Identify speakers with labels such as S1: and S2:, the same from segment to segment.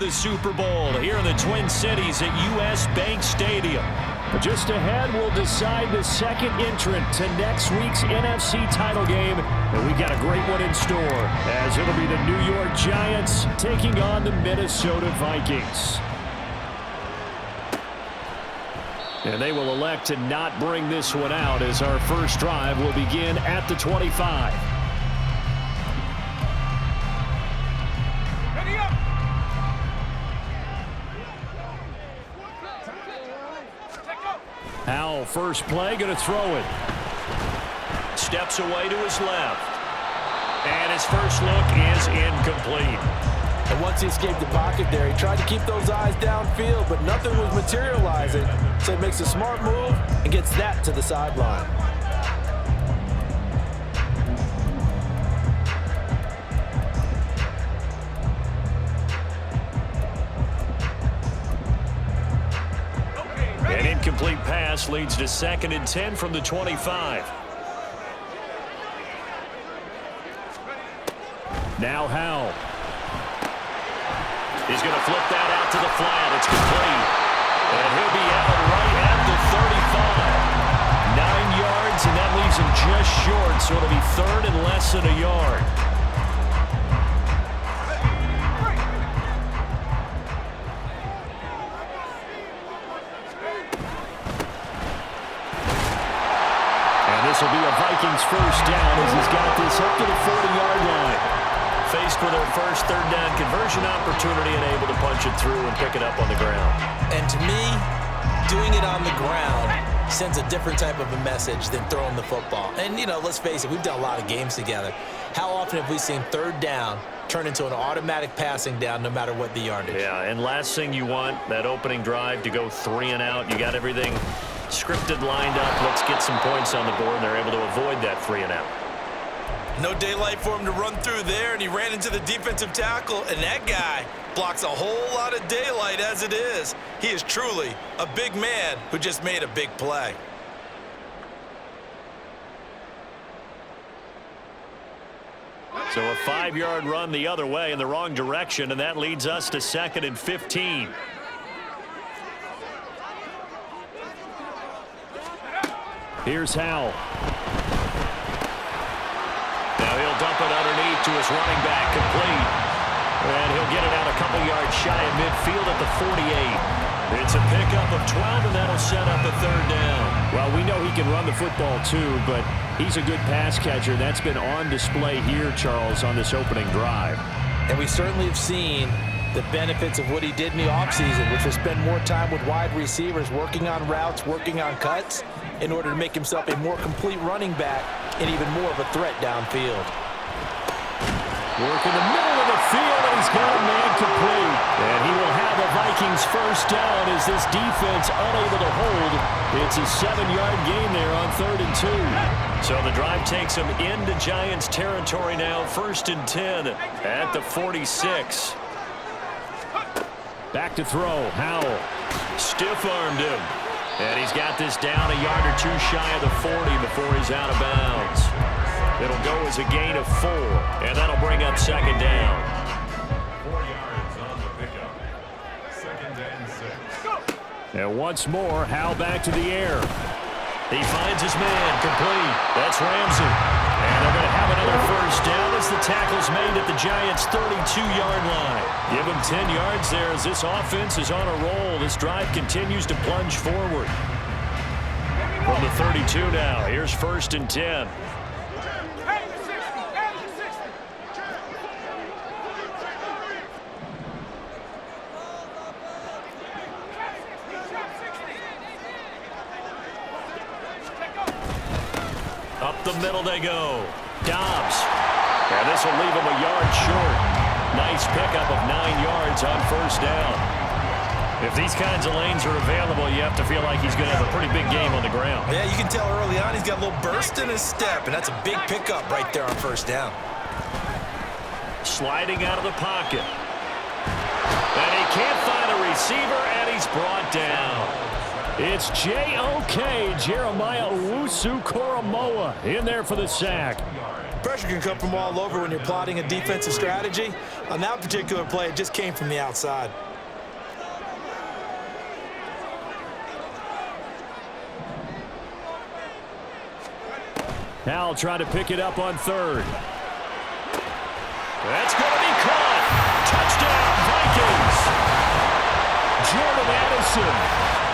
S1: The Super Bowl here in the Twin Cities at U.S. Bank Stadium.
S2: Just ahead, we'll decide the second entrant to next week's NFC title game. And we've got a great one in store, as it'll be the New York Giants taking on the Minnesota Vikings. And they will elect to not bring this one out, as our first drive will begin at the 25. Howell, first play, going to throw it.
S1: Steps away to his left. And his first look is incomplete.
S3: And once he escaped the pocket there, he tried to keep those eyes downfield, but nothing was materializing. So he makes a smart move and gets that to the sideline.
S1: An incomplete pass leads to 2nd and 10 from the 25.
S2: Now Howell.
S1: He's going to flip that out to the flat. It's complete. And he'll be out right at the 35. 9 yards, and that leaves him just short, so it'll be 3rd and less than a yard.
S2: This will be a Vikings first down as he's got this up to the 40-yard line.
S1: Faced with their first 3rd down conversion opportunity and able to punch it through and pick it up on the ground.
S3: And to me, doing it on the ground sends a different type of a message than throwing the football. And, you know, let's face it, we've done a lot of games together. How often have we seen 3rd down turn into an automatic passing down no matter what the yardage?
S1: Yeah, and last thing you want, that opening drive to go 3 and out. You got everything scripted, lined up. Let's get some points on the board, and they're able to avoid that 3 and out.
S3: No daylight for him to run through there, and he ran into the defensive tackle, and that guy blocks a whole lot of daylight as it is. He is truly a big man who just made a big play.
S1: So a 5-yard run the other way in the wrong direction, and that leads us to 2nd and 15.
S2: Here's Howell.
S1: Now he'll dump it underneath to his running back, complete. And he'll get it out a couple yards shy of midfield at the 48. It's a pickup of 12, and that'll set up a 3rd down.
S2: Well, we know he can run the football too, but he's a good pass catcher. That's been on display here, Charles, on this opening drive.
S3: And we certainly have seen the benefits of what he did in the offseason, which was spend more time with wide receivers, working on routes, working on cuts, in order to make himself a more complete running back and even more of a threat downfield.
S2: Work in the middle of the field, and he's got a man complete. And he will have a Vikings first down as this defense unable to hold. It's a 7-yard gain there on 3rd and 2.
S1: So the drive takes him into Giants territory now, 1st and 10 at the 46.
S2: Back to throw, Howell.
S1: Stiff-armed him. And he's got this down a yard or 2 shy of the 40 before he's out of bounds. It'll go as a gain of 4, and that'll bring up 2nd down.
S4: 4 yards on the pickup. 2nd and 6.
S2: And once more, Howell back to the air.
S1: He finds his man, complete. That's Ramsey. And they're going to have another first down as the tackle's made at the Giants' 32-yard line. Give him 10 yards there as this offense is on a roll. This drive continues to plunge forward. From the 32 now, here's 1st and 10. Up the middle they go. Dobbs. And this will leave him a yard short. Nice pickup of 9 yards on 1st down. If these kinds of lanes are available, you have to feel like he's going to have a pretty big game on the ground.
S3: Yeah, you can tell early on he's got a little burst in his step, and that's a big pickup right there on 1st down.
S1: Sliding out of the pocket. And he can't find a receiver, and he's brought down.
S2: It's J.O.K. Jeremiah Owusu-Koramoah in there for the sack.
S3: Pressure can come from all over when you're plotting a defensive strategy. On that particular play, it just came from the outside.
S2: Now try to pick it up on third. That's going to be caught. Touchdown, Vikings. Jordan Addison,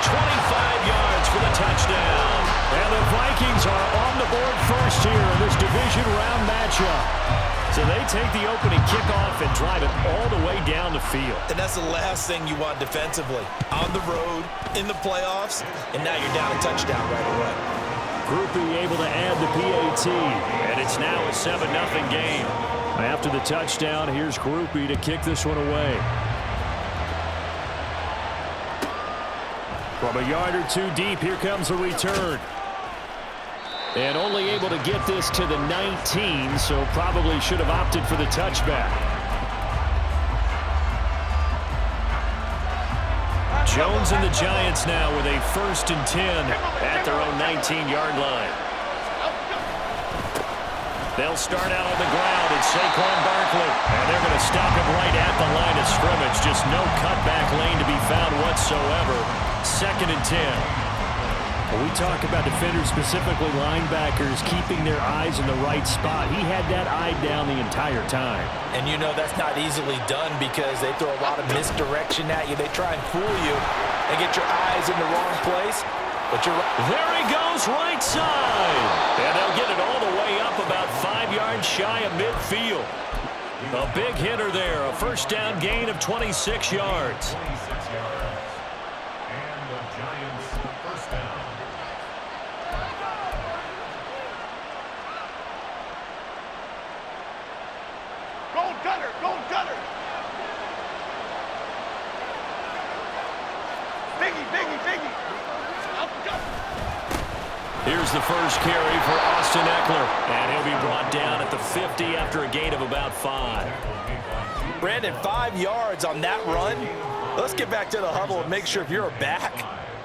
S2: 25 yards for the touchdown. And the Vikings are on the board first here in this division round matchup. So they take the opening kickoff and drive it all the way down the field.
S3: And that's the last thing you want defensively. On the road, in the playoffs, and now you're down a touchdown right away.
S2: Groupie able to add the PAT. And it's now a 7-0 game. After the touchdown, here's Groupie to kick this one away. From a yard or two deep, here comes a return. And only able to get this to the 19, so probably should have opted for the touchback. Jones and the Giants now with a 1st and 10 at their own 19-yard line. They'll start out on the ground. It's Saquon Barkley. And they're going to stop him right at the line of scrimmage. Just no cutback lane to be found whatsoever. 2nd and 10. When we talk about defenders, specifically linebackers, keeping their eyes in the right spot, he had that eye down the entire time.
S3: And you know that's not easily done because they throw a lot of misdirection at you. They try and fool you and get your eyes in the wrong place. But you're right.
S2: There he goes, right side. And they'll get it all the way up about 5 yards shy of midfield. A big hitter there. A 1st down gain of 26 yards.
S4: 26 yards. And the Giants 1st down.
S5: Gold gunner, gold gunner. Biggie, biggie, biggie.
S2: Here's the first carry for Austin Eckler. And he'll be brought down at the 50 after a gain of about 5.
S3: Brandon, 5 yards on that run. Let's get back to the huddle and make sure if you're a back,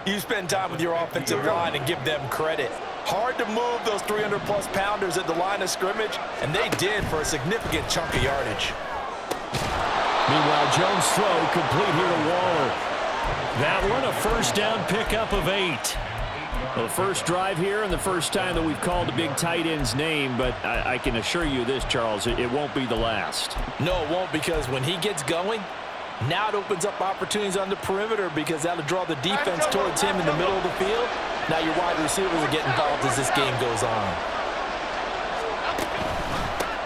S3: you spend time with your offensive line and give them credit. Hard to move those 300-plus pounders at the line of scrimmage, and they did for a significant chunk of yardage.
S2: Meanwhile, Jones' throw complete here to Waller. That one, a 1st down pickup of 8. Well, the first drive here and the first time that we've called the big tight end's name, but I can assure you this, Charles, it won't be the last.
S3: No, it won't, because when he gets going, now it opens up opportunities on the perimeter because that'll draw the defense towards him in the middle of the field. Now your wide receivers will get involved as this game goes on.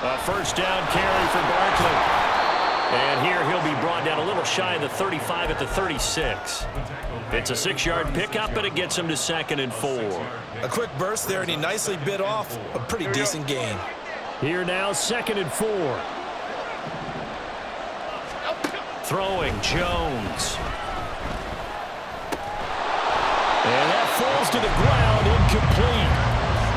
S2: A 1st down carry for Barkley. And here he'll be brought down a little shy of the 35 at the 36. It's a 6-yard pickup, but it gets him to 2nd and 4.
S3: A quick burst there, and he nicely bit off a pretty decent gain.
S2: Here now, 2nd and 4. Throwing, Jones. And that falls to the ground, incomplete.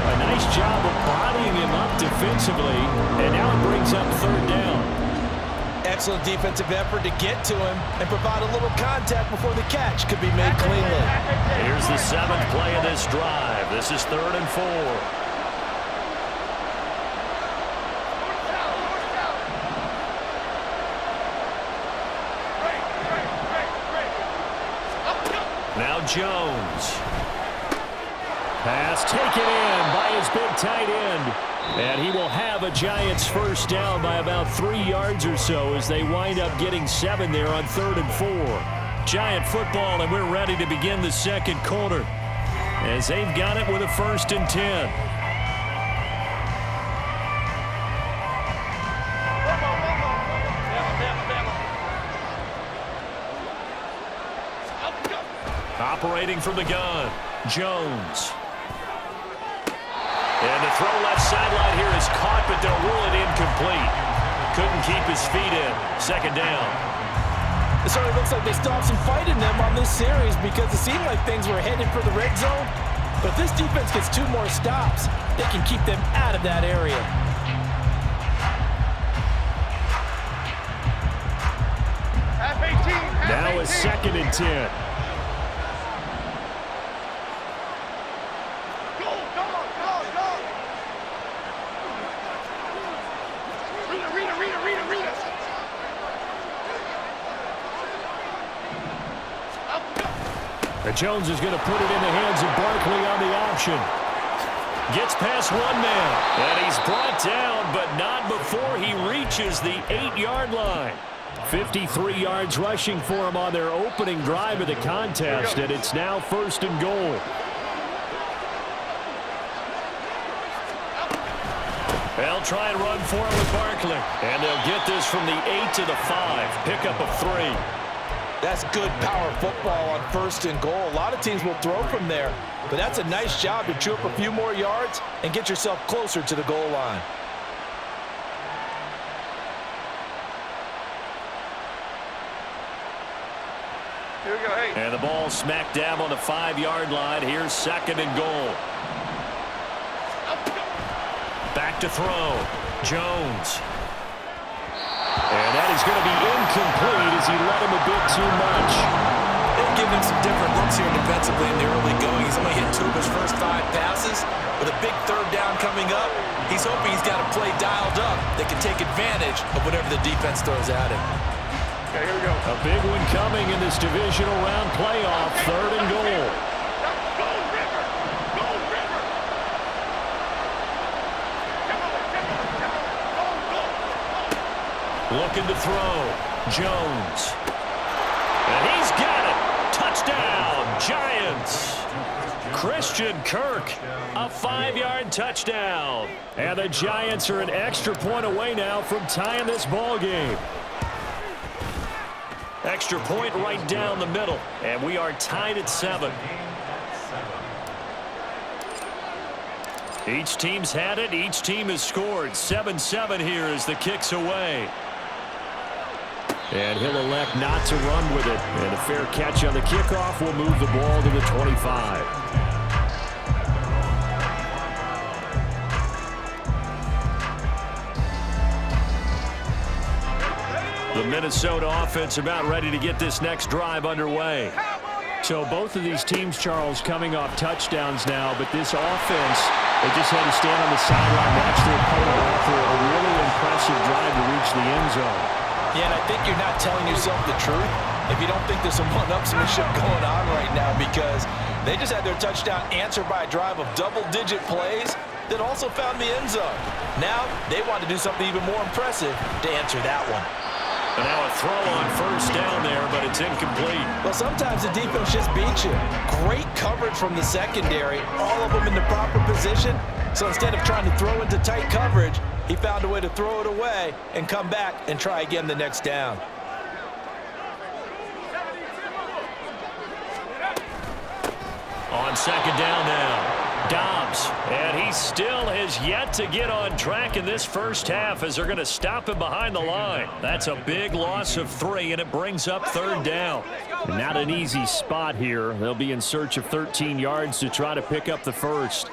S2: A nice job of bodying him up defensively, and now it brings up 3rd down.
S3: Excellent defensive effort to get to him and provide a little contact before the catch could be made cleanly.
S2: Here's the 7th play of this drive. This is 3rd and 4. Now Jones. Pass taken in by his big tight end. And he will have a Giants 1st down by about 3 yards or so as they wind up getting 7 there on 3rd and 4. Giant football, and we're ready to begin the 2nd quarter as they've got it with a 1st and 10. Operating from the gun, Jones. And the throw left sideline here is caught, but they'll rule it incomplete. Couldn't keep his feet in. 2nd down.
S3: It certainly looks like they still have some fight in them on this series because it seemed like things were headed for the red zone. But if this defense gets 2 more stops, they can keep them out of that area.
S2: Now a 2nd and 10. And Jones is going to put it in the hands of Barkley on the option. Gets past one man. And he's brought down, but not before he reaches the 8-yard line. 53 yards rushing for him on their opening drive of the contest, and it's now 1st and goal. They'll try and run for it with Barkley. And they'll get this from the 8 to the 5. Pickup of 3.
S3: That's good power football on 1st and goal. A lot of teams will throw from there, but that's a nice job to chew up a few more yards and get yourself closer to the goal line.
S5: Here we go, hey.
S2: And the ball smacked down on the 5-yard line. Here's 2nd and goal. Back to throw. Jones. And that is going to be incomplete as he led him a bit too much.
S3: They've given him some different looks here defensively in the early going. He's only hit 2 of his first 5 passes. With a big 3rd down coming up, he's hoping he's got a play dialed up that can take advantage of whatever the defense throws at him.
S5: Okay, here we go.
S2: A big one coming in this divisional round playoff. 3rd and goal.
S5: Go, River! Go, River!
S2: Looking to throw. Jones. And he's got it. Touchdown, Giants. Christian Kirk, a 5-yard touchdown. And the Giants are an extra point away now from tying this ball game. Extra point right down the middle, and we are tied at 7. Each team's had it. Each team has scored. 7-7 here as the kick's away. And he'll elect not to run with it. And a fair catch on the kickoff will move the ball to the 25. The Minnesota offense about ready to get this next drive underway. So both of these teams, Charles, coming off touchdowns now, but this offense, they just had to stand on the sideline, watch their opponent offer a really impressive drive to reach the end zone.
S3: Yeah, and I think you're not telling yourself the truth if you don't think there's some one-upsmanship going on right now, because they just had their touchdown answered by a drive of double-digit plays that also found the end zone. Now they want to do something even more impressive to answer that one.
S2: And now a throw on 1st down there, but it's incomplete.
S3: Well, sometimes the defense just beats you. Great coverage from the secondary, all of them in the proper position. So instead of trying to throw into tight coverage, he found a way to throw it away and come back and try again the next down.
S2: On 2nd down now. Dobbs, and he still has yet to get on track in this first half as they're going to stop him behind the line. That's a big loss of 3, and it brings up 3rd down. And not an easy spot here. They'll be in search of 13 yards to try to pick up the first.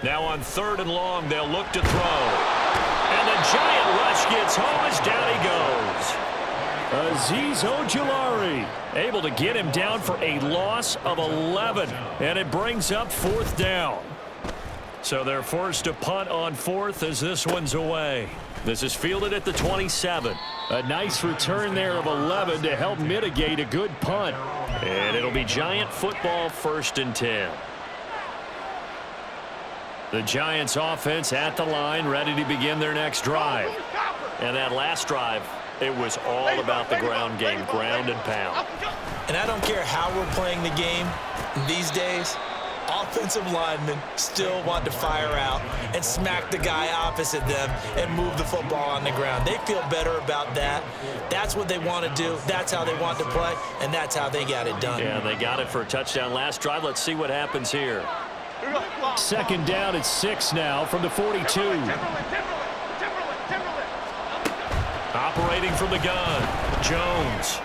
S2: Now on 3rd and long, they'll look to throw. And the giant rush gets home as down he goes. Azeez Ojulari able to get him down for a loss of 11, and it brings up 4th down. So they're forced to punt on 4th as this one's away. This is fielded at the 27. A nice return there of 11 to help mitigate a good punt. And it'll be Giant football 1st and 10. The Giants offense at the line, ready to begin their next drive. And that last drive, it was all about the ground game, ground and pound.
S3: And I don't care how we're playing the game these days, offensive linemen still want to fire out and smack the guy opposite them and move the football on the ground. They feel better about that. That's what they want to do. That's how they want to play, and that's how they got it done.
S2: Yeah, they got it for a touchdown last drive. Let's see what happens here. 2nd down at 6 now from the 42. Operating from the gun, Jones.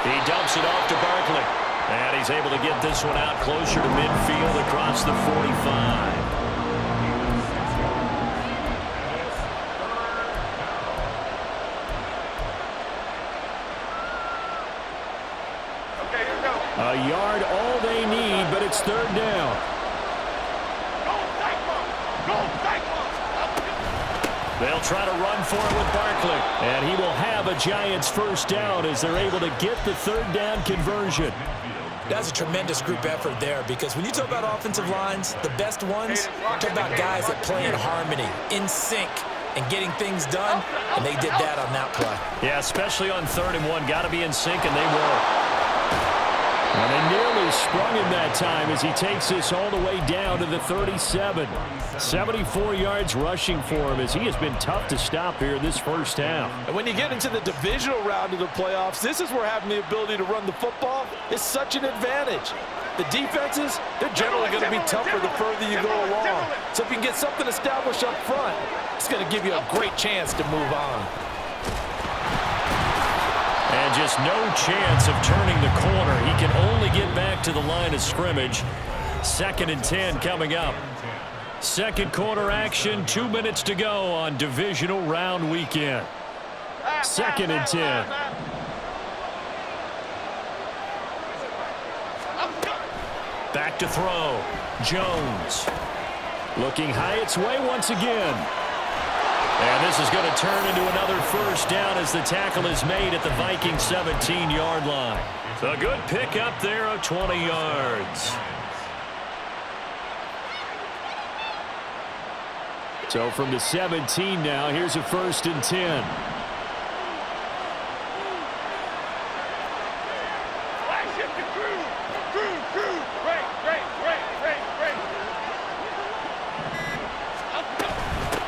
S2: He dumps it off to Barkley. And he's able to get this one out closer to midfield across the 45.
S5: Okay, here we go.
S2: A yard all they need, but it's 3rd down.
S5: Go, Cyclones! Go, Cyclones!
S2: They'll try to run for it with Barkley. And he will have a the Giants first down as they're able to get the third down conversion.
S3: That's a tremendous group effort there, because when you talk about offensive lines, the best ones, talk about guys that play in harmony, in sync, and getting things done, and they did that on that play.
S2: Yeah, especially on 3rd and 1. Got to be in sync, and they were. And they nearly sprung him that time as he takes this all the way down to the 37. 74 yards rushing for him as he has been tough to stop here in this first half.
S6: And when you get into the divisional round of the playoffs, this is where having the ability to run the football is such an advantage. The defenses, they're generally going to be tougher the further you go along. So if you can get something established up front, it's going to give you a great chance to move on.
S2: And just no chance of turning the corner. He can only get back to the line of scrimmage. 2nd and 10 coming up. Second quarter action, 2 minutes to go on divisional round weekend. 2nd and 10. Back to throw. Jones. Looking high its way once again. And this is going to turn into another first down as the tackle is made at the Vikings 17-yard line. A good pickup there of 20 yards. So from the 17 now, here's a 1st and 10.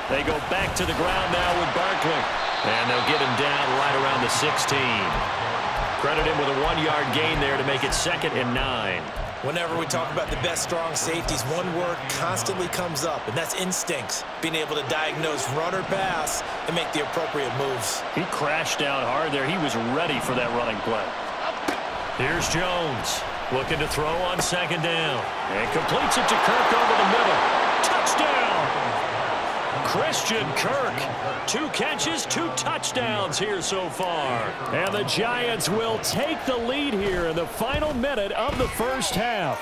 S2: They go back to the ground now with Barkley. And they'll get him down right around the 16. Credit him with a 1-yard gain there to make it 2nd and 9.
S3: Whenever we talk about the best strong safeties, one word constantly comes up, and that's instincts. Being able to diagnose run or pass and make the appropriate moves.
S2: He crashed down hard there. He was ready for that running play. Here's Jones looking to throw on 2nd down. And completes it to Kirk over the middle. Touchdown! Christian Kirk, 2 catches, 2 touchdowns here so far. And the Giants will take the lead here in the final minute of the first half.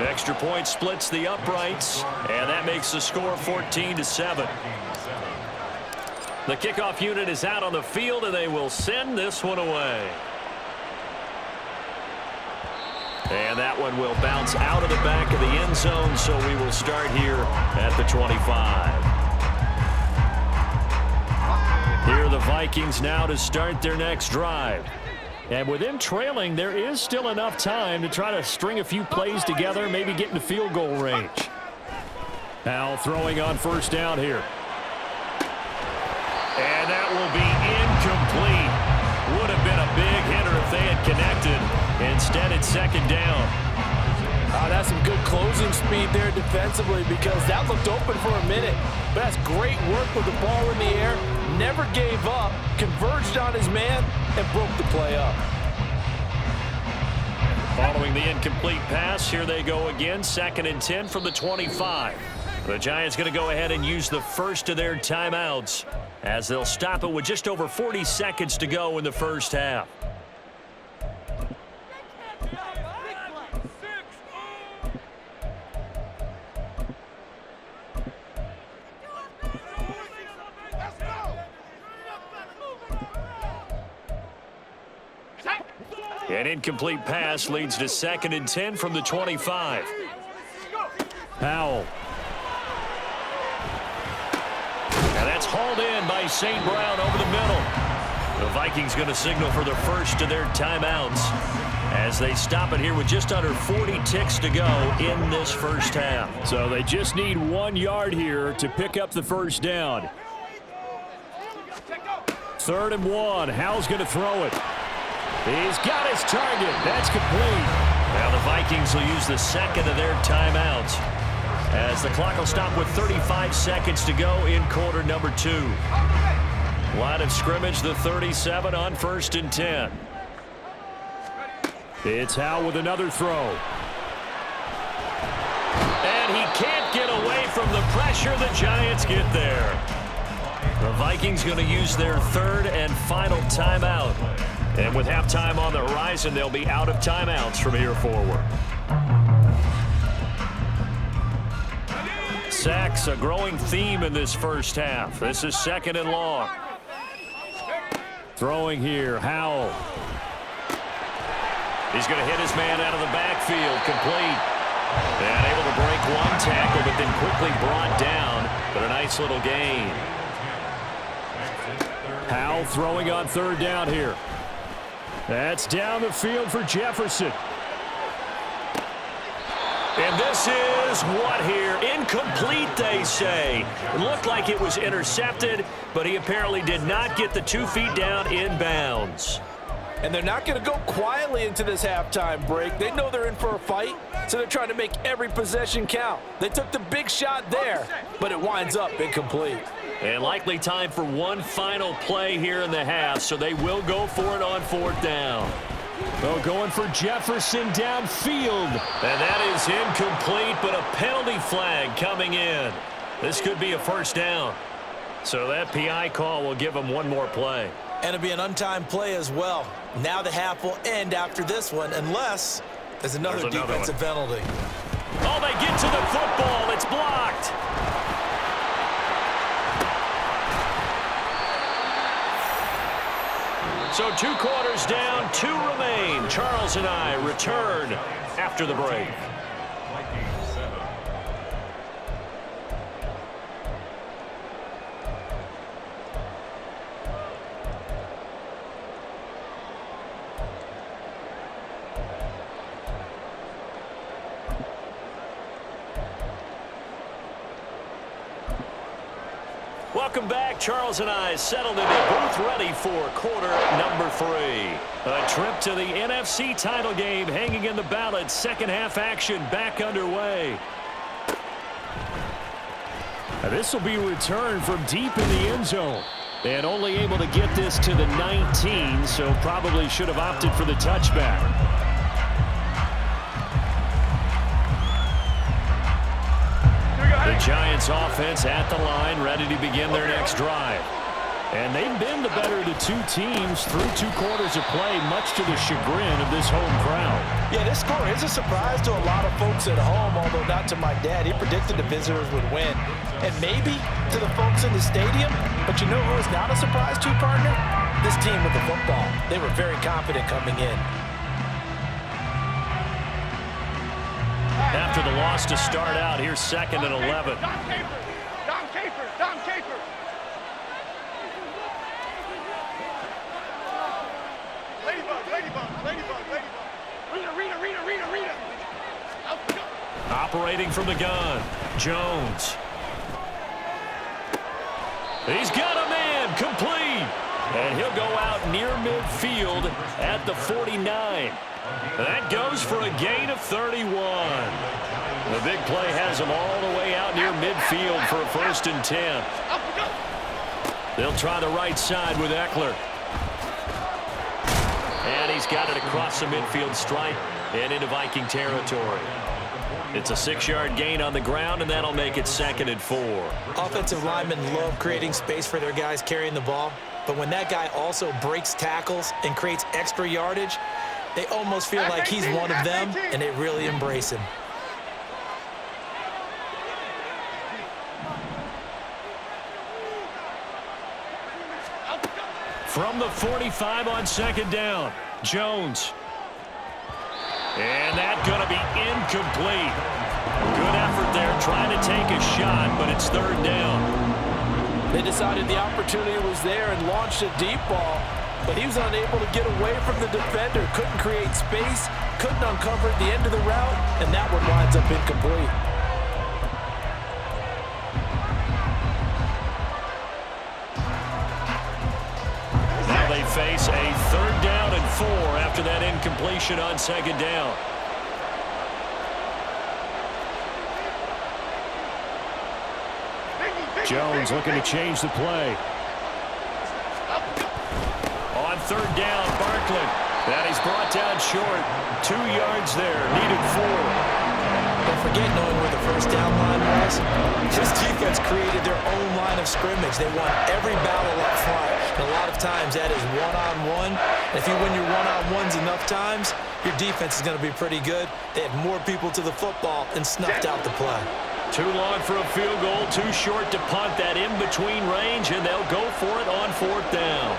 S2: Extra point splits the uprights, and that makes the score 14-7. The kickoff unit is out on the field, and they will send this one away. And that one will bounce out of the back of the end zone, so we will start here at the 25. Here are the Vikings now to start their next drive. And with them trailing, there is still enough time to try to string a few plays together, maybe get into field goal range. Now throwing on 1st down here. And that will be incomplete. Would have been a big hitter if they had connected. Instead, it's 2nd down.
S6: That's some good closing speed there defensively, because that looked open for a minute. But that's great work with the ball in the air. Never gave up, converged on his man, and broke the play up.
S2: Following the incomplete pass, here they go again. 2nd and 10 from the 25. The Giants going to go ahead and use the first of their timeouts as they'll stop it with just over 40 seconds to go in the first half. An incomplete pass leads to 2nd and 10 from the 25. Powell. And that's hauled in by St. Brown over the middle. The Vikings going to signal for the first of their timeouts as they stop it here with just under 40 ticks to go in this first half. So they just need 1 yard here to pick up the first down. 3rd and 1. Howell's going to throw it. He's got his target. That's complete. Now the Vikings will use the 2nd of their timeouts as the clock will stop with 35 seconds to go in quarter number 2. Line of scrimmage, the 37 on 1st and 10. It's Howell with another throw. And he can't get away from the pressure. The Giants get there. The Vikings going to use their 3rd and final timeout. And with halftime on the horizon, they'll be out of timeouts from here forward. Sacks, a growing theme in this first half. This is 2nd and long. Throwing here, Howell.
S1: He's going to hit his man out of the backfield, complete. And able to break one tackle, but then quickly brought down. But a nice little gain.
S2: Howell throwing on third down here. That's down the field for Jefferson.
S1: And this is what here? Incomplete, they say. It looked like it was intercepted, but he apparently did not get the 2 feet down in bounds.
S6: And they're not going to go quietly into this halftime break. They know they're in for a fight, so they're trying to make every possession count. They took the big shot there, but it winds up incomplete.
S1: And likely time for one final play here in the half, so they will go for it on fourth down.
S2: They're going for Jefferson downfield.
S1: And that is incomplete, but a penalty flag coming in. This could be a first down. So that PI call will give them one more play.
S3: And it'll be an untimed play as well. Now the half will end after this one, unless there's another defensive penalty.
S1: Oh, they get to the football. It's blocked. So 2 quarters down, 2 remain. Charles and I return after the break.
S4: Vikings 7.
S1: Welcome back. Charles and I settled into booth ready for quarter number 3. A trip to the NFC title game hanging in the balance. Second half action back underway.
S2: This will be returned from deep in the end zone. And only able to get this to the 19, so probably should have opted for the touchback.
S1: The Giants offense at the line, ready to begin their next drive.
S2: And they've been the better of the 2 teams through 2 quarters of play, much to the chagrin of this home crowd.
S6: Yeah, this score is a surprise to a lot of folks at home, although not to my dad. He predicted the visitors would win. And maybe to the folks in the stadium, but you know who is not a surprise to, partner? This team with the football. They were very confident coming in.
S1: After the loss to start out, here's 2nd and 11.
S5: Dom Capers. Ladybug. Rita.
S1: Operating from the gun, Jones. He's got a man, complete. And he'll go out near midfield at the 49. That goes for a gain of 31. The big play has him all the way out near midfield for a 1st and 10. They'll try the right side with Eckler. And he's got it across the midfield stripe and into Viking territory. It's a 6-yard gain on the ground, and that'll make it 2nd and 4.
S3: Offensive linemen love creating space for their guys carrying the ball, but when that guy also breaks tackles and creates extra yardage, they almost feel like he's one of them, and they really embrace him.
S2: From the 45 on 2nd down, Jones. And that's going to be incomplete. Good effort there trying to take a shot, but it's 3rd down.
S6: They decided the opportunity was there and launched a deep ball, but he was unable to get away from the defender. Couldn't create space, couldn't uncover at the end of the route, and that one winds up incomplete.
S1: Now they face a 3rd down and 4 after that incompletion on 2nd down.
S2: Jones looking to change the play.
S1: On 3rd down, Barkley. That is brought down short. 2 yards there, needed 4.
S3: Don't forget knowing where the 1st down line was. This defense created their own line of scrimmage. They won every battle up front. And a lot of times that is one-on-one. And if you win your one-on-ones enough times, your defense is going to be pretty good. They had more people to the football and snuffed out the play.
S1: Too long for a field goal, too short to punt. That in-between range, and they'll go for it on 4th down.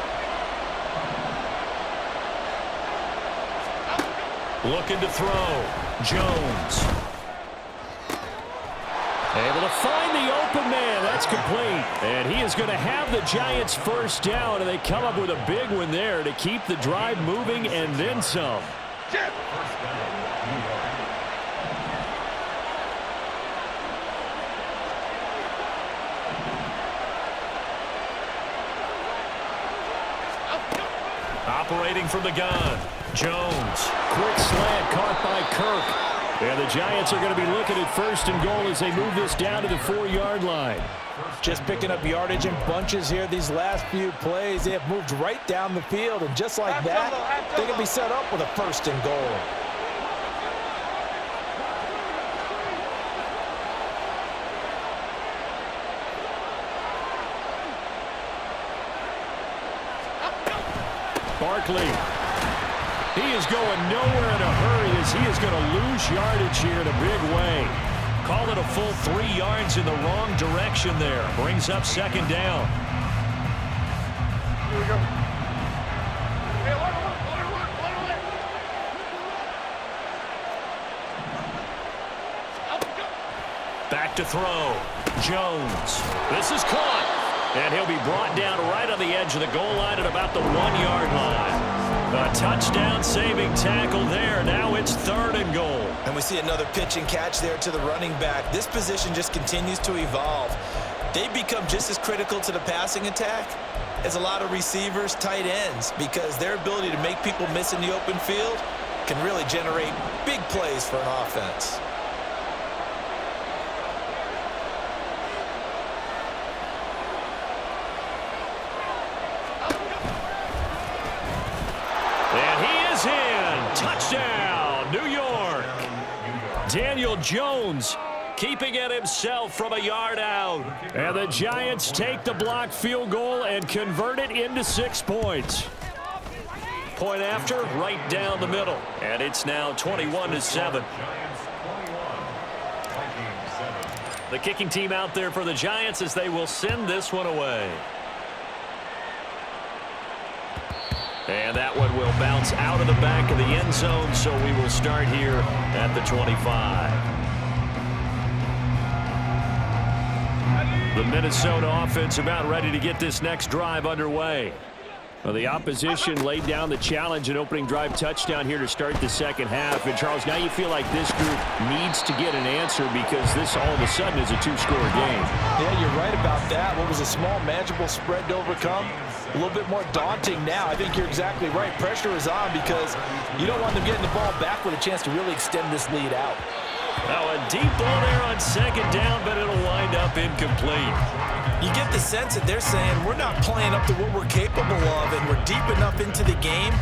S1: Looking to throw. Jones. Able to find the open man. That's complete. And he is going to have the Giants first down, and they come up with a big one there to keep the drive moving and then some. Operating from the gun. Jones. Quick slant caught by Kirk. And the Giants are going to be looking at first and goal as they move this down to the 4-yard line.
S6: Just picking up yardage in bunches here these last few plays. They have moved right down the field, and just like that, they can be set up with a first and goal.
S1: Barkley. He is going nowhere in a hurry as he is going to lose yardage here in a big way. Call it a full 3 yards in the wrong direction there. Brings up second down.
S5: Here we go.
S1: Back to throw. Jones. This is caught. And he'll be brought down right on the edge of the goal line at about the 1-yard line. A touchdown-saving tackle there. Now it's 3rd and goal.
S3: And we see another pitch and catch there to the running back. This position just continues to evolve. They become just as critical to the passing attack as a lot of receivers, tight ends, because their ability to make people miss in the open field can really generate big plays for an offense.
S1: Touchdown, New York. Daniel Jones keeping it himself from a yard out. And the Giants take the blocked field goal and convert it into 6 points. Point after, right down the middle. And it's now 21-7. The kicking team out there for the Giants as they will send this one away. And that one will bounce out of the back of the end zone, so we will start here at the 25. The Minnesota offense about ready to get this next drive underway. Well, the opposition laid down the challenge and opening drive touchdown here to start the second half. And, Charles, now you feel like this group needs to get an answer because this all of a sudden is a 2-score game.
S6: Yeah, you're right about that. What was a small, manageable spread to overcome? A little bit more daunting now. I think you're exactly right. Pressure is on because you don't want them getting the ball back with a chance to really extend this lead out.
S1: Now a deep ball there on second down, but it'll wind up incomplete.
S3: You get the sense that they're saying we're not playing up to what we're capable of, and we're deep enough into the game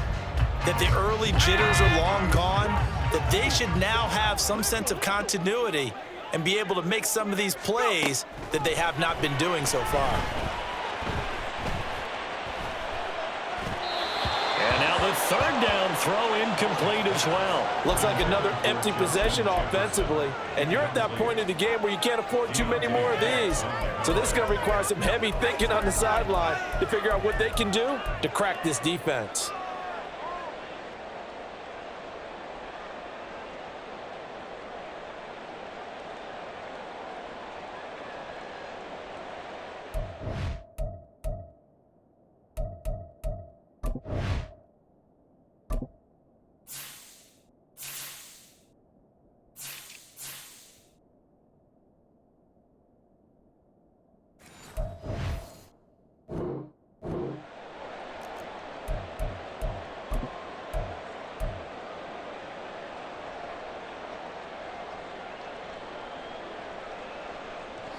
S3: that the early jitters are long gone, that they should now have some sense of continuity and be able to make some of these plays that they have not been doing so far.
S1: And now the 3rd down throw incomplete as well.
S6: Looks like another empty possession offensively. And you're at that point in the game where you can't afford too many more of these. So this is going to require some heavy thinking on the sideline to figure out what they can do to crack this defense.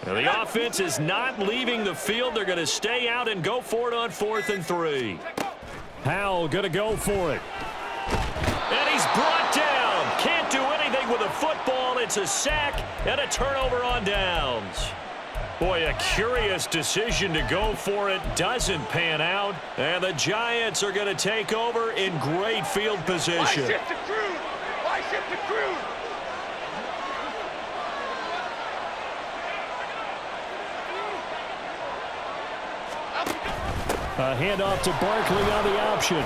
S1: Now the offense is not leaving the field. They're going to stay out and go for it on 4th and 3. Howell going to go for it. And he's brought down. Can't do anything with a football. It's a sack and a turnover on downs. Boy, a curious decision to go for it. Doesn't pan out. And the Giants are going to take over in great field position.
S5: Why shift to Cruz? Why shift to Cruz?
S1: A handoff to Barkley on the option.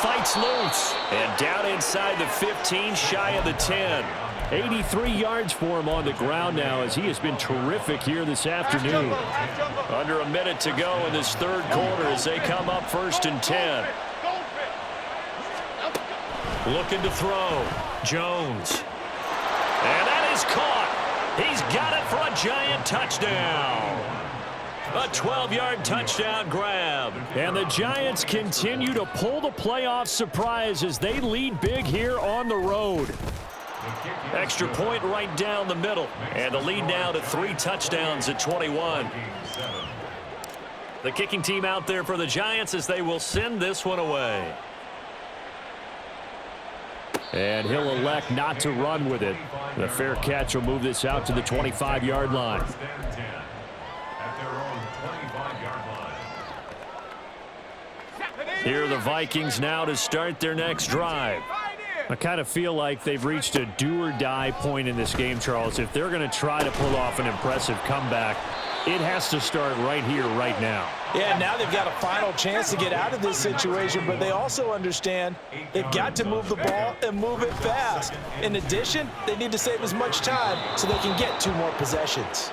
S1: fights loose. And down inside the 15, shy of the 10.
S2: 83 yards for him on the ground now as he has been terrific here this afternoon.
S1: Under a minute to go in this third quarter as they come up 1st and 10. Looking to throw. Jones. And that is caught. He's got it for a Giant touchdown. A 12-yard touchdown grab.
S2: And the Giants continue to pull the playoff surprise as they lead big here on the road.
S1: Extra point right down the middle. And the lead now to 3 touchdowns at 21. The kicking team out there for the Giants as they will send this one away.
S2: And he'll elect not to run with it. The fair catch will move this out to the 25-yard line.
S1: Here are the Vikings now to start their next drive.
S2: I kind of feel like they've reached a do-or-die point in this game, Charles. If they're going to try to pull off an impressive comeback, it has to start right here, right now.
S6: Yeah, now they've got a final chance to get out of this situation, but they also understand they've got to move the ball and move it fast. In addition, they need to save as much time so they can get 2 more possessions.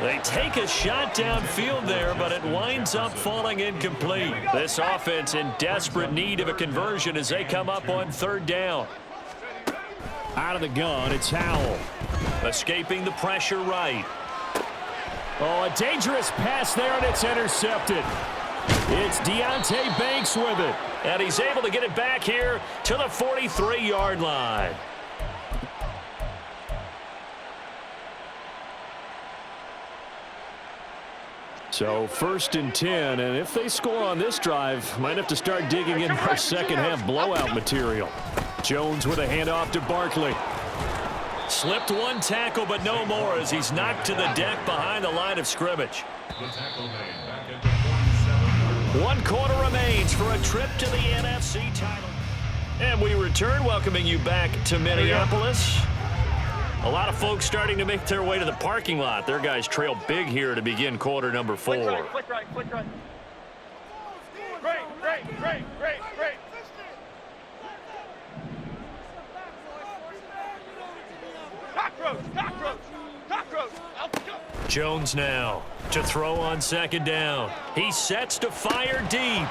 S1: They take a shot downfield there, but it winds up falling incomplete. This offense in desperate need of a conversion as they come up on 3rd down.
S2: Out of the gun, it's Howell.
S1: Escaping the pressure right.
S2: Oh, a dangerous pass there, and it's intercepted. It's Deonte Banks with it.
S1: And he's able to get it back here to the 43-yard line.
S2: So 1st and 10, and if they score on this drive, might have to start digging in our second-half blowout material. Jones with a handoff to Barkley.
S1: Slipped 1 tackle, but no more as he's knocked to the deck behind the line of scrimmage. 1 quarter remains for a trip to the NFC title. And we return, welcoming you back to Minneapolis. A lot of folks starting to make their way to the parking lot. Their guys trail big here to begin quarter number 4.
S5: Flick right. Great. Cockroach.
S1: Jones now to throw on 2nd down. He sets to fire deep.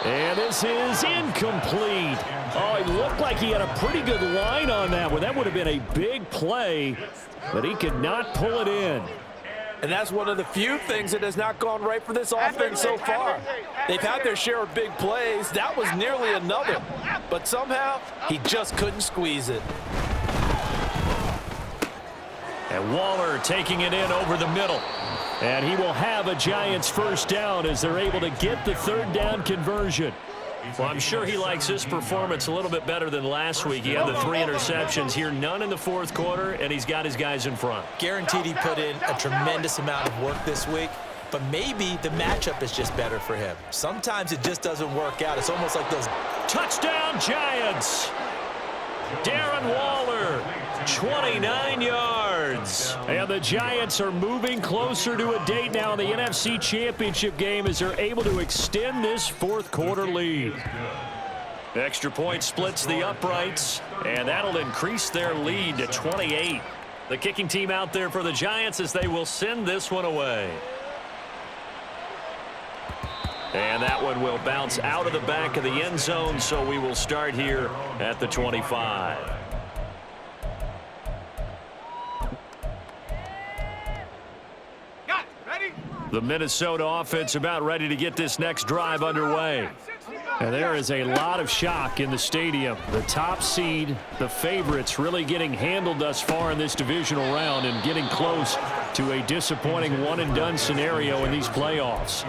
S2: And this is incomplete. Oh, it looked like he had a pretty good line on that one. That would have been a big play, but he could not pull it in.
S6: And that's one of the few things that has not gone right for this offense so far. They've had their share of big plays. That was nearly another. But somehow, he just couldn't squeeze it.
S1: And Waller taking it in over the middle.
S2: And he will have a Giants 1st down as they're able to get the 3rd down conversion.
S1: Well, I'm sure he likes this performance a little bit better than last week. He had the 3 interceptions here, none in the 4th quarter, and he's got his guys in front.
S3: Guaranteed he put in a tremendous amount of work this week, but maybe the matchup is just better for him. Sometimes it just doesn't work out. It's almost like those.
S1: Touchdown, Giants! Darren Waller, 29 yards.
S2: And the Giants are moving closer to a date now in the NFC Championship game as they're able to extend this 4th quarter lead.
S1: Extra point splits the uprights, and that'll increase their lead to 28. The kicking team out there for the Giants as they will send this one away. And that one will bounce out of the back of the end zone, so we will start here at the 25. The Minnesota offense about ready to get this next drive underway.
S2: And there is a lot of shock in the stadium. The top seed, the favorites, really getting handled thus far in this divisional round and getting close to a disappointing one-and-done scenario in these playoffs.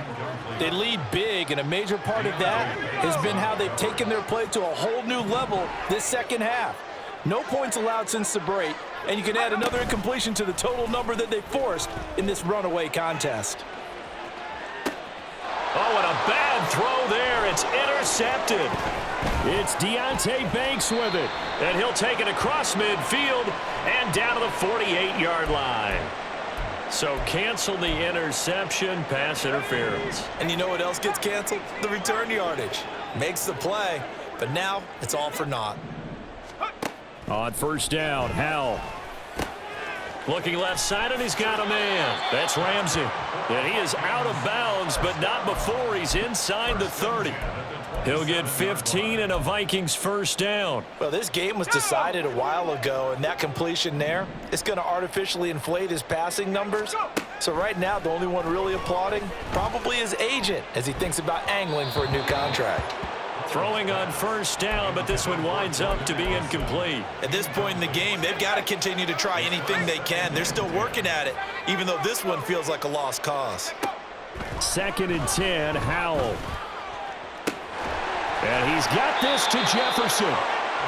S6: They lead big, and a major part of that has been how they've taken their play to a whole new level this 2nd half. No points allowed since the break, and you can add another incompletion to the total number that they forced in this runaway contest.
S1: Oh, and a bad throw there. It's intercepted.
S2: It's Deonte Banks with it.
S1: And he'll take it across midfield and down to the 48-yard line. So cancel the interception, pass interference.
S3: And you know what else gets canceled? The return yardage. Makes the play, but But now it's all for naught.
S2: On first down, Howell.
S1: Looking left side, and he's got a man. That's Ramsey. And he is out of bounds, but not before he's inside the 30. He'll get 15 and a Vikings first down.
S6: Well, this game was decided a while ago, and that completion there is going to artificially inflate his passing numbers. So right now, the only one really applauding probably his agent as he thinks about angling for a new contract.
S1: Throwing on first down, but this one winds up to be incomplete.
S3: At this point in the game, they've got to continue to try anything they can. They're still working at it, even though this one feels like a lost cause.
S2: 2nd and 10, Howell. And he's got this to Jefferson.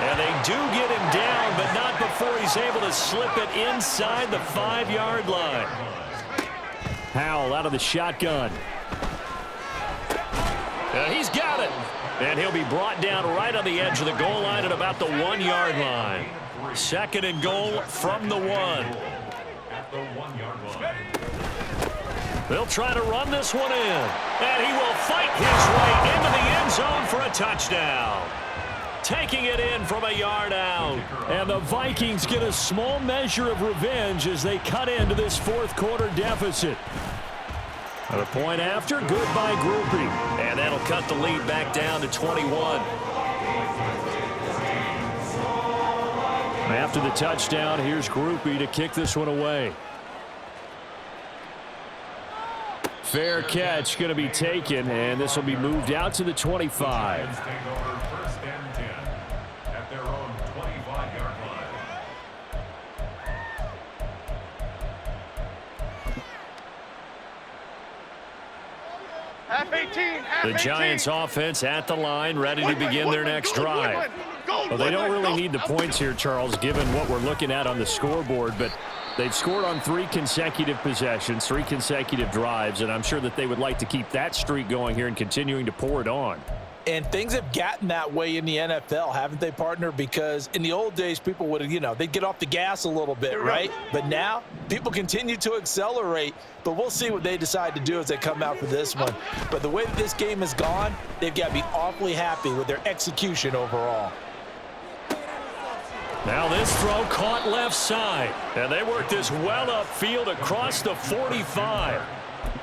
S1: And they do get him down, but not before he's able to slip it inside the 5-yard line.
S2: Howell out of the shotgun.
S1: And he's got it. And he'll be brought down right on the edge of the goal line at about the 1-yard line. 2nd and goal from the 1.
S4: At the 1-yard line.
S1: They'll try to run this one in. And he will fight his way into the end zone for a touchdown. Taking it in from a yard out.
S2: And the Vikings get a small measure of revenge as they cut into this 4th quarter deficit.
S1: A point after, good by Groupie. And that'll cut the lead back down to 21.
S2: After the touchdown, here's Groupie to kick this one away. Fair catch going to be taken, and this will be moved out to the 25.
S4: Take over 1st and 10 at their own 25-yard line.
S5: Half 18, half
S1: The
S5: 18.
S1: Giants offense at the line, ready to begin their next drive.
S2: Well, they don't really need the points here, Charles, given what we're looking at on the scoreboard, but they've scored on 3 consecutive possessions, 3 consecutive drives, and I'm sure that they would like to keep that streak going here and continuing to pour it on.
S6: And things have gotten that way in the NFL, haven't they, partner? Because in the old days, people would, they'd get off the gas a little bit, right? But now, people continue to accelerate. But we'll see what they decide to do as they come out for this one. But the way that this game has gone, they've got to be awfully happy with their execution overall.
S1: Now this throw caught left side. And they work this well upfield across the 45.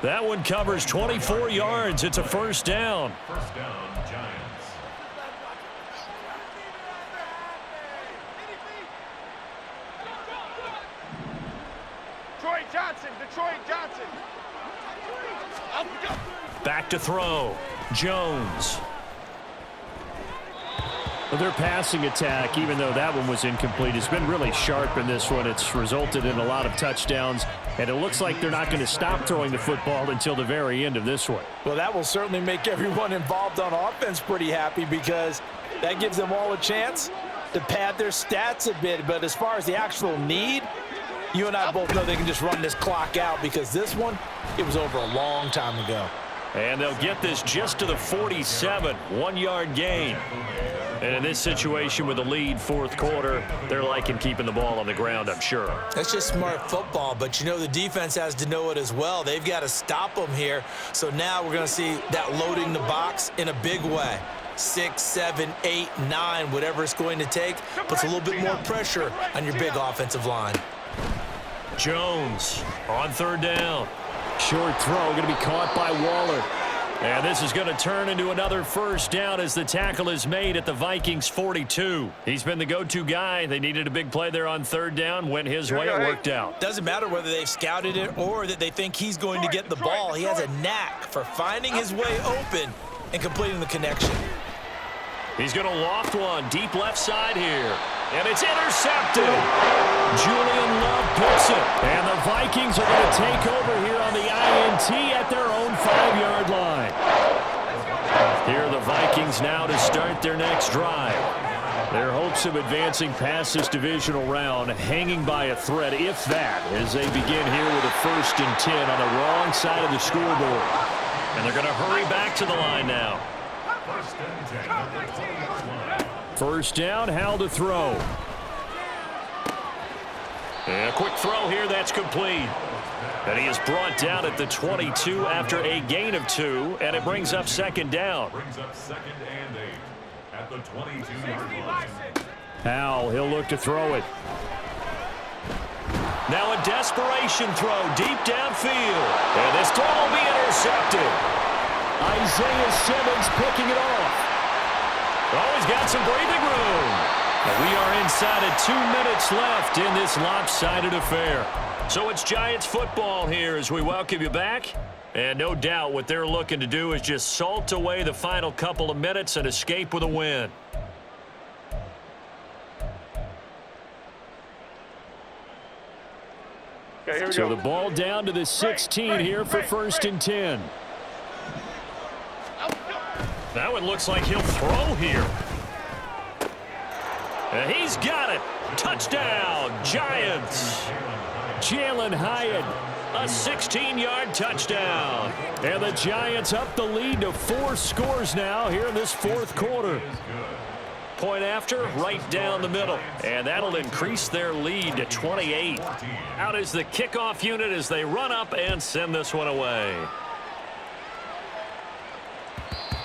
S1: That one covers 24 yards. It's a first down.
S4: First down, Giants.
S5: Detroit Johnson, Detroit Johnson.
S1: Back to throw. Jones.
S2: Well, their passing attack, even though that one was incomplete, has been really sharp in this one. It's resulted in a lot of touchdowns, and it looks like they're not going to stop throwing the football until the very end of this one.
S6: Well, that will certainly make everyone involved on offense pretty happy because that gives them all a chance to pad their stats a bit. But as far as the actual need, you and I both know they can just run this clock out because this one, it was over a long time ago.
S1: And they'll get this just to the 47, 1-yard gain. And in this situation with the lead 4th quarter, they're liking keeping the ball on the ground, I'm sure.
S3: That's just smart football, but the defense has to know it as well. They've got to stop them here. So now we're going to see that loading the box in a big way. 6, 7, 8, 9, whatever it's going to take, puts a little bit more pressure on your big offensive line.
S1: Jones on 3rd down.
S2: Short throw going to be caught by Waller.
S1: And this is going to turn into another first down as the tackle is made at the Vikings 42. He's been the go-to guy. They needed a big play there on 3rd down. Went his way. It worked out.
S3: Doesn't matter whether they've scouted it or that they think he's going to get the ball. He has a knack for finding his way open and completing the connection.
S1: He's going to loft one deep left side here. And it's intercepted. Julian Love picks it. And the Vikings are going to take over here on the INT at their own 5-yard line. Here are the Vikings now to start their next drive. Their hopes of advancing past this divisional round hanging by a thread, if that, as they begin here with a 1st and 10 on the wrong side of the scoreboard. And they're going to hurry back to the line now.
S4: 1st and 10 at the 20-yard line.
S2: First down, Howell to throw.
S1: And a quick throw here, that's complete. And he is brought down at the 22 after a gain of 2, and it brings up 2nd down.
S4: Brings up 2nd and 8 at the 22-yard line.
S2: Howell, he'll look to throw it.
S1: Now a desperation throw deep downfield. And this throw will be intercepted.
S2: Isaiah Simmons picking it off.
S1: Oh, he's got some breathing room. And we are inside of 2 minutes left in this lopsided affair. So it's Giants football here as we welcome you back. And no doubt what they're looking to do is just salt away the final couple of minutes and escape with a win.
S5: Okay, here we
S2: So
S5: go.
S2: the ball down to the 16 here for 1st and 10.
S1: That one looks like he'll throw here. And he's got it. Touchdown, Giants.
S2: Jalen Hyatt.
S1: A 16-yard touchdown.
S2: And the Giants up the lead to 4 scores now here in this 4th quarter.
S1: Point after, right down the middle. And that'll increase their lead to 28. Out is the kickoff unit as they run up and send this one away.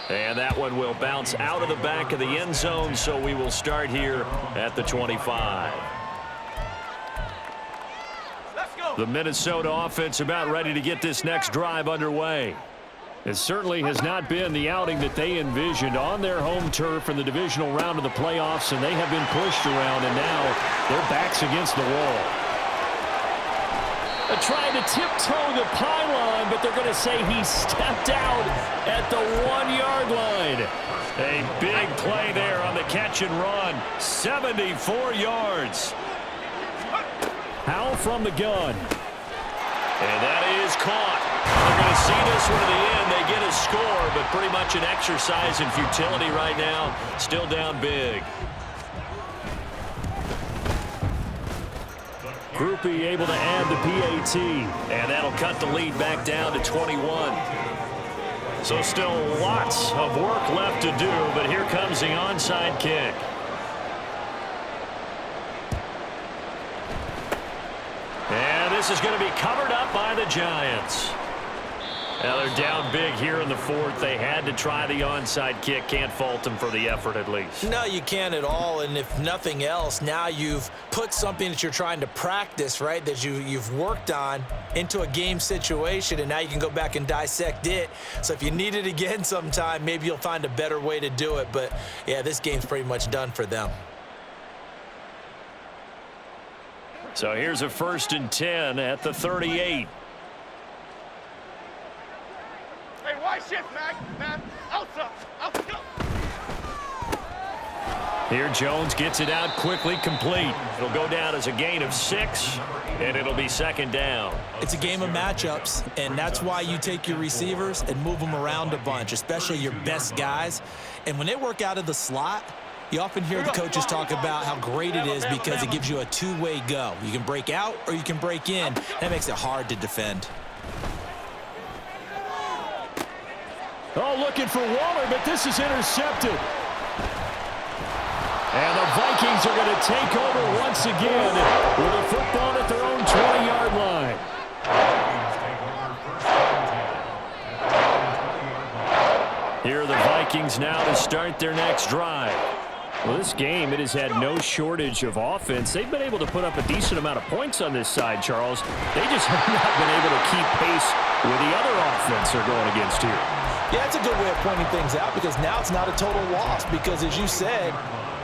S1: And that one will bounce out of the back of the end zone, so we will start here at the 25. The Minnesota offense about ready to get this next drive underway. It certainly has not been the outing that they envisioned on their home turf in the divisional round of the playoffs, and they have been pushed around, and now their backs against the wall. They're trying to tiptoe the pylon, but they're going to say he stepped out at the 1-yard line. A big play there on the catch and run. 74 yards.
S2: Howell from the gun.
S1: And that is caught. They're going to see this one to the end. They get a score, but pretty much an exercise in futility right now. Still down big.
S2: Groupie able to add the PAT.
S1: And that'll cut the lead back down to 21. So still lots of work left to do, but here comes the onside kick. And this is going to be covered up by the Giants. Now they're down big here in the 4th. They had to try the onside kick. Can't fault them for the effort at least.
S3: No, you can't at all. And if nothing else, now you've put something that you're trying to practice, right, that you've worked on into a game situation, and now you can go back and dissect it. So if you need it again sometime, maybe you'll find a better way to do it. But, yeah, this game's pretty much done for them.
S1: So here's a 1st and 10 at the 38.
S5: Hey, wide shift, Mac. Outside.
S1: Here Jones gets it out quickly, complete. It'll go down as a gain of 6, and it'll be 2nd down.
S3: It's a game of matchups, and that's why you take your receivers and move them around a bunch, especially your best guys. And when they work out of the slot, you often hear the coaches talk about how great it is because it gives you a two-way go. You can break out or you can break in. That makes it hard to defend.
S2: Oh, looking for Waller, but this is intercepted. And the Vikings are going to take over once again with a football at their own 20-yard line.
S1: Here are the Vikings now to start their next drive.
S2: Well, this game, it has had no shortage of offense. They've been able to put up a decent amount of points on this side, Charles. They just have not been able to keep pace with the other offense they're going against here.
S3: Yeah, that's a good way of pointing things out because now it's not a total loss because, as you said,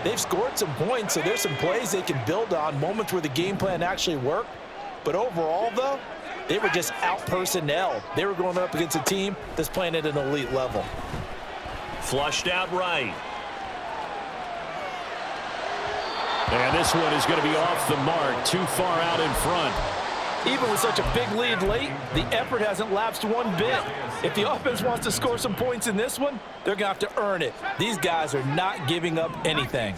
S3: they've scored some points, so there's some plays they can build on, moments where the game plan actually worked. But overall, though, they were just out-personnelled. They were going up against a team that's playing at an elite level.
S1: Flushed out right.
S2: And this one is going to be off the mark, too far out in front.
S6: Even with such a big lead late, the effort hasn't lapsed one bit. If the offense wants to score some points in this one, they're going to have to earn it. These guys are not giving up anything.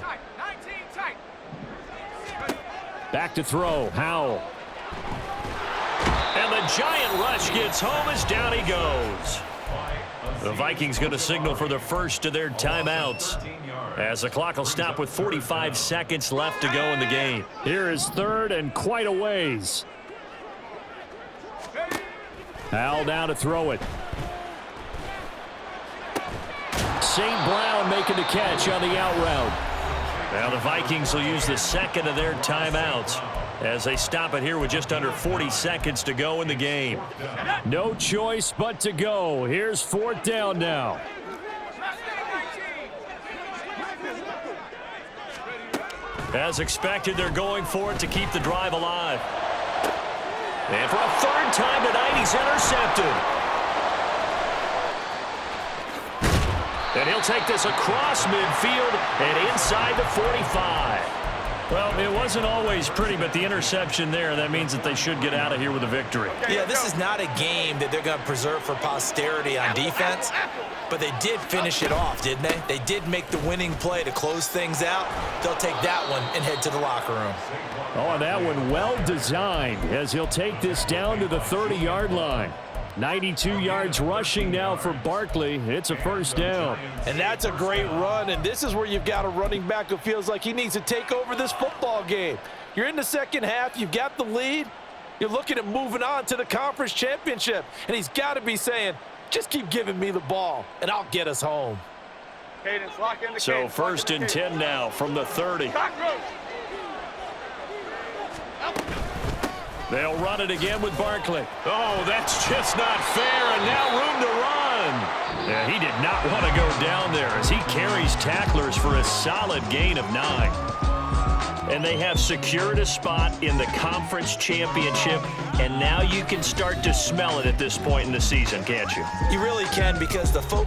S2: Back to throw, Howell.
S1: And the giant rush gets home as down he goes. The Vikings going to signal for the first of their timeouts as the clock will stop with 45 seconds left to go in the game.
S2: Here is third and quite a ways. Howell down to throw it. St. Brown making the catch on the out route.
S1: Now the Vikings will use the second of their timeouts as they stop it here with just under 40 seconds to go in the game.
S2: No choice but to go. Here's 4th down now.
S1: As expected, they're going for it to keep the drive alive. And for a 3rd time tonight, he's intercepted. And he'll take this across midfield and inside the 45. Well, it wasn't always pretty, but the interception there, that means that they should get out of here with a victory.
S3: Yeah, this is not a game that they're going to preserve for posterity on defense, but they did finish it off, didn't they? They did make the winning play to close things out. They'll take that one and head to the locker room.
S2: Oh, and that one well designed as he'll take this down to the 30-yard line. 92 yards rushing now for Barkley. It's a 1st down.
S6: And that's a great run, and this is where you've got a running back who feels like he needs to take over this football game. You're in the second half. You've got the lead. You're looking at moving on to the conference championship, and he's got to be saying, just keep giving me the ball, and I'll get us home.
S5: Cadence, lock in the
S1: So
S5: cadence,
S1: 1st and 10 now from the 30.
S2: They'll run it again with Barkley.
S1: Oh, that's just not fair, and now room to run. Yeah, he did not want to go down there as he carries tacklers for a solid gain of 9. And they have secured a spot in the conference championship, and now you can start to smell it at this point in the season, can't you?
S3: You really can, because the focus